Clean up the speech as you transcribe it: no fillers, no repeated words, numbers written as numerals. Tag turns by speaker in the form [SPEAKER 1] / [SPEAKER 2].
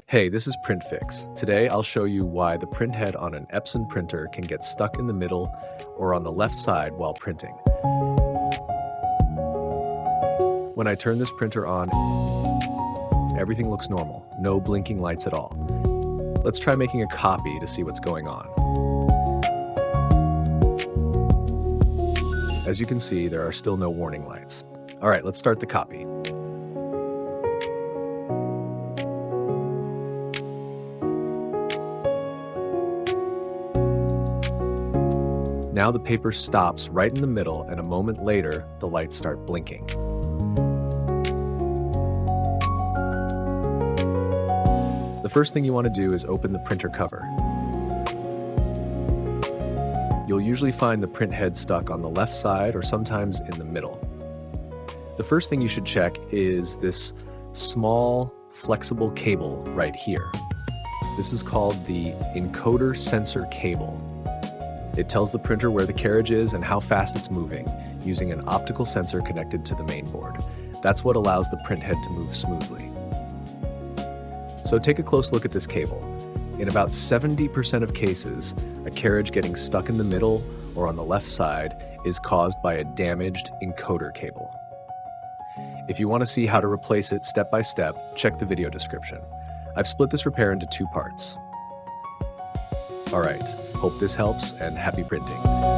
[SPEAKER 1] Hey, this is PrintFix. Today I'll show you why the printhead on an Epson printer can get stuck in the middle or on the left side while printing. When I turn this printer on, everything looks normal, no blinking lights at all. Let's try making a copy to see what's going on. As you can see, there are still no warning lights. All right, let's start the copy. Now the paper stops right in the middle, and a moment later, the lights start blinking. The first thing you want to do is open the printer cover. You'll usually find the printhead stuck on the left side or sometimes in the middle. The first thing you should check is this small, flexible cable right here. This is called the encoder sensor cable. It tells the printer where the carriage is and how fast it's moving, using an optical sensor connected to the main board. That's what allows the printhead to move smoothly. So take a close look at this cable. In about 70% of cases, a carriage getting stuck in the middle or on the left side is caused by a damaged encoder cable. If you want to see how to replace it step by step, check the video description. I've split this repair into two parts. All right, hope this helps and happy printing.